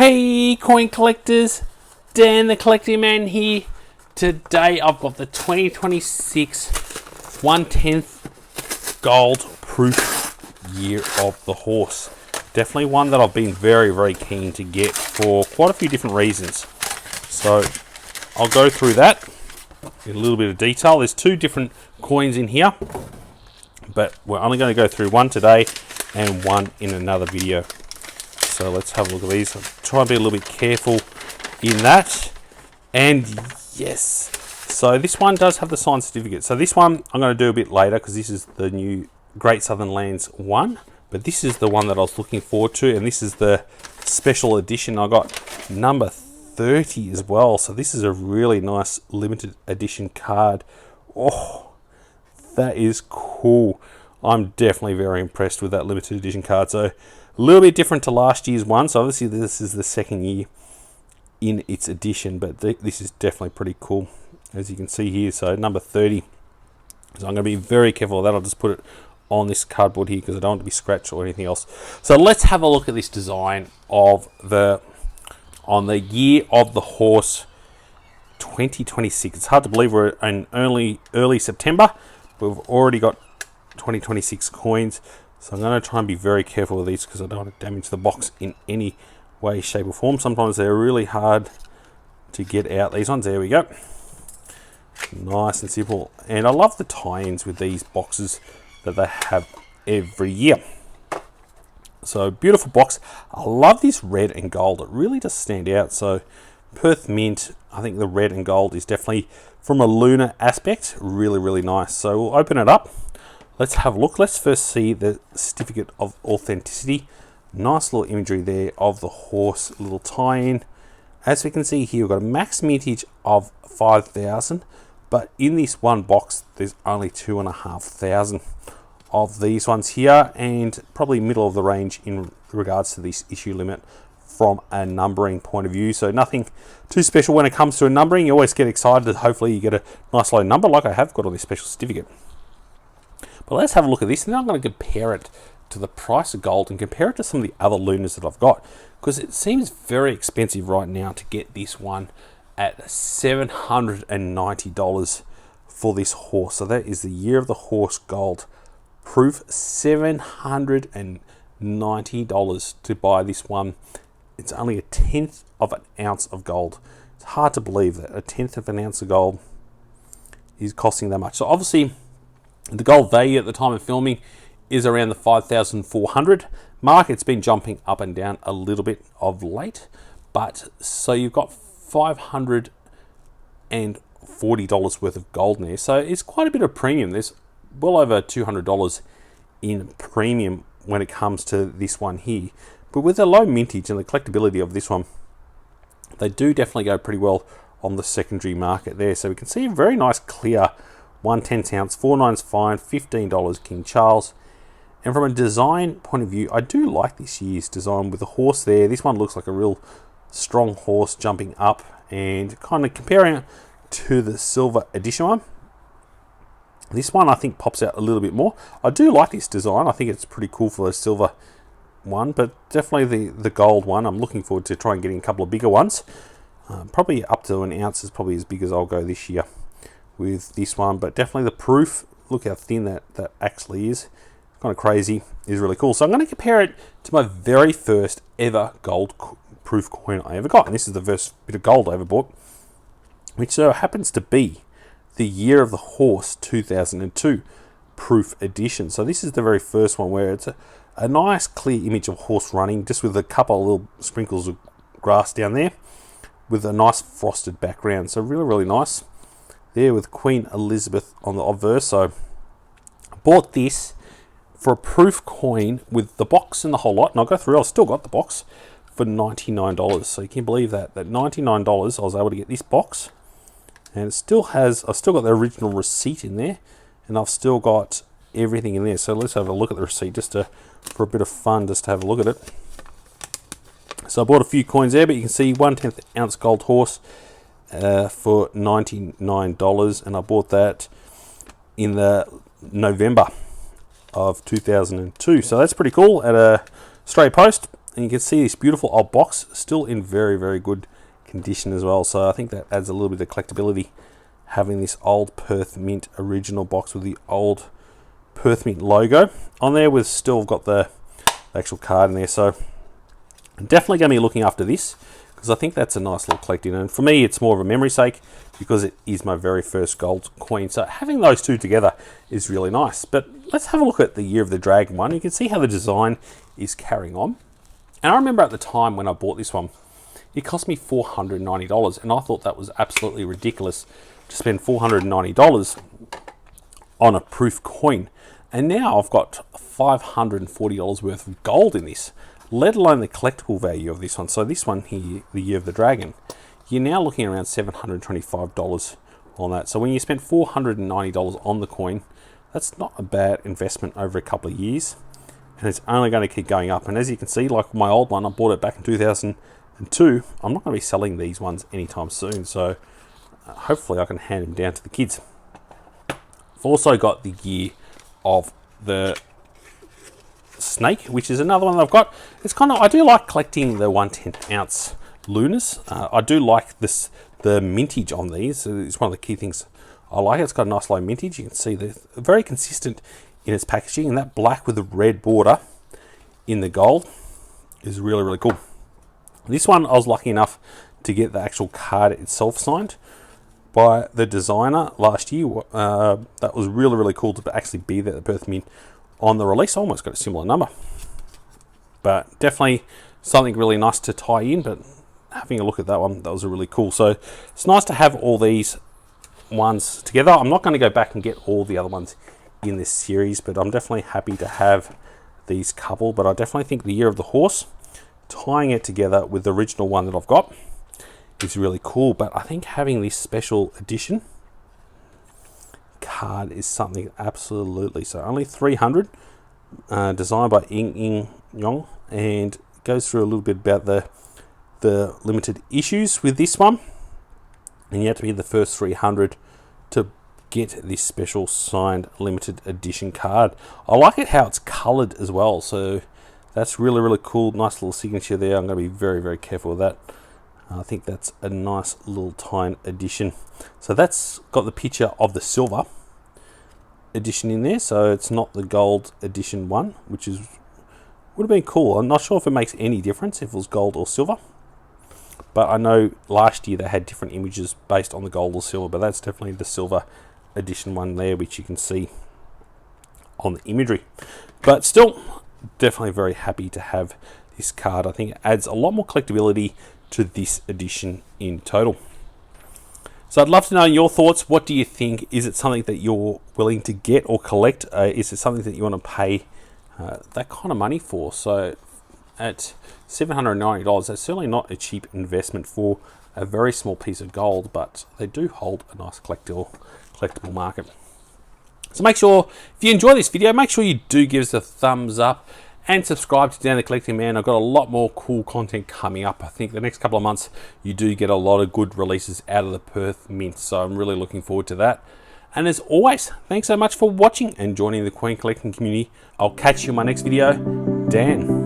Hey coin collectors, Dan the Collecting Man here. Today I've got the 2026 1/10th gold proof year of the horse. Definitely one that I've been very keen to get for quite a few different reasons. So I'll go through that in a little bit of detail. There's two different coins in here, but we're only going to go through one today and one in another video. So let's have a look at these. I'll try and be a little bit careful in that. And yes, so this one does have the signed certificate. So this one I'm going to do a bit later because this is the new Great Southern Lands one. But this is the one that I was looking forward to, and this is the special edition. I got number 30 as well. So this is a really nice limited edition card. Oh, that is cool. I'm definitely very impressed with that limited edition card. So a little bit different to last year's one. So obviously this is the second year in its edition, but this is definitely pretty cool, as you can see here. So number 30. So I'm going to be very careful of that. I'll just put it on this cardboard here because I don't want to be scratched or anything else. So let's have a look at this design of on the year of the horse 2026. It's hard to believe we're in early September. We've already got 2026 coins. So I'm going to try and be very careful with these because I don't want to damage the box in any way, shape or form. Sometimes they're really hard to get out. These ones, there we go. Nice and simple. And I love the tie-ins with these boxes that they have every year. So beautiful box. I love this red and gold. It really does stand out. So Perth Mint, I think the red and gold is definitely, from a lunar aspect, really nice. So we'll open it up. Let's have a look. Let's first see the certificate of authenticity. Nice little imagery there of the horse, little tie-in. As we can see here, we've got a max mintage of 5,000, but in this one box, there's only 2,500 of these ones here, and probably middle of the range in regards to this issue limit from a numbering point of view. So nothing too special when it comes to a numbering. You always get excited that hopefully you get a nice low number like I have got on this special certificate. But let's have a look at this, and then I'm going to compare it to the price of gold and compare it to some of the other lunars that I've got, because it seems very expensive right now to get this one at $790 for this horse. So that is the year of the horse gold proof, $790 to buy this one. It's only a 1/10 of an ounce of gold. It's hard to believe that a 1/10 of an ounce of gold is costing that much. So obviously the gold value at the time of filming is around the 5,400 mark. It's been jumping up and down a little bit of late, but so you've got $540 worth of gold in there. So it's quite a bit of premium. There's well over $200 in premium when it comes to this one here. But with the low mintage and the collectability of this one, they do definitely go pretty well on the secondary market there. So we can see a very nice clear 1/10 ounce, 4/9's fine, $15 King Charles. And from a design point of view, I do like this year's design with the horse there. This one looks like a real strong horse jumping up, and kind of comparing it to the silver edition one. This one I think pops out a little bit more. I do like this design. I think it's pretty cool for the silver one, but definitely the gold one. I'm looking forward to trying getting a couple of bigger ones. Probably up to an ounce is probably as big as I'll go this year with this one, but definitely the proof, look how thin that actually is, kind of crazy, is really cool. So I'm going to compare it to my very first ever gold proof coin I ever got, and this is the first bit of gold I ever bought, which happens to be the year of the horse 2002 proof edition. So this is the very first one where it's a nice clear image of horse running, just with a couple of little sprinkles of grass down there with a nice frosted background. So really nice there with Queen Elizabeth on the obverse. So I bought this for a proof coin with the box and the whole lot, and I'll go through. I've still got the box for $99. So you can believe that $99 I was able to get this box, and it still has. I've still got the original receipt in there, and I've still got everything in there. So let's have a look at the receipt just for a bit of fun, just to have a look at it. So I bought a few coins there, but you can see 1/10 ounce gold horse for $99, and I bought that in the November of 2002. So that's pretty cool at a straight post. And you can see this beautiful old box still in very, very good condition as well. So I think that adds a little bit of collectability, having this old Perth Mint original box with the old Perth Mint logo on there, with still got the actual card in there. So I'm definitely going to be looking after this, because I think that's a nice little collecting. And for me, it's more of a memory sake, because it is my very first gold coin. So having those two together is really nice. But let's have a look at the Year of the Dragon one. You can see how the design is carrying on. And I remember at the time when I bought this one, it cost me $490, and I thought that was absolutely ridiculous to spend $490 on a proof coin. And now I've got $540 worth of gold in this, let alone the collectible value of this one. So this one here, the Year of the Dragon, you're now looking around $725 on that. So when you spend $490 on the coin, that's not a bad investment over a couple of years, and it's only going to keep going up. And as you can see, like my old one, I bought it back in 2002. I'm not going to be selling these ones anytime soon, so hopefully I can hand them down to the kids. I've also got the Year of the Snake, which is another one that I've got. It's kind of, I do like collecting the 1/10 ounce lunars. I do like this, the mintage on these. It's one of the key things I like. It's got a nice low mintage. You can see they're very consistent in its packaging, and that black with the red border in the gold is really, really cool. This one I was lucky enough to get the actual card itself signed by the designer last year. That was really, really cool to actually be there at the Perth Mint on the release. I almost got a similar number, but definitely something really nice to tie in. But having a look at that one, that was really cool. So it's nice to have all these ones together. I'm not going to go back and get all the other ones in this series, but I'm definitely happy to have these couple. But I definitely think the Year of the Horse, tying it together with the original one that I've got, is really cool. But I think having this special edition card is something absolutely. So only 300, designed by Ying Yong, and goes through a little bit about the limited issues with this one, and you have to be the first 300 to get this special signed limited edition card. I like it how it's colored as well, so that's really, really cool. Nice little signature there. I'm going to be very, very careful with that. I think that's a nice little tine edition. So that's got the picture of the silver edition in there, so it's not the gold edition one, which is would have been cool. I'm not sure if it makes any difference if it was gold or silver, but I know last year they had different images based on the gold or silver, but that's definitely the silver edition one there, which you can see on the imagery. But still, definitely very happy to have this card. I think it adds a lot more collectability to this edition in total. So I'd love to know your thoughts. What do you think? Is it something that you're willing to get or collect? Is it something that you want to pay that kind of money for? So at $790, that's certainly not a cheap investment for a very small piece of gold, but they do hold a nice collectible market. So make sure, if you enjoy this video, make sure you do give us a thumbs up and subscribe to Dan the Collecting Man. I've got a lot more cool content coming up. I think the next couple of months you do get a lot of good releases out of the Perth Mint, so I'm really looking forward to that. And as always, thanks so much for watching and joining the coin collecting community. I'll catch you in my next video. Dan.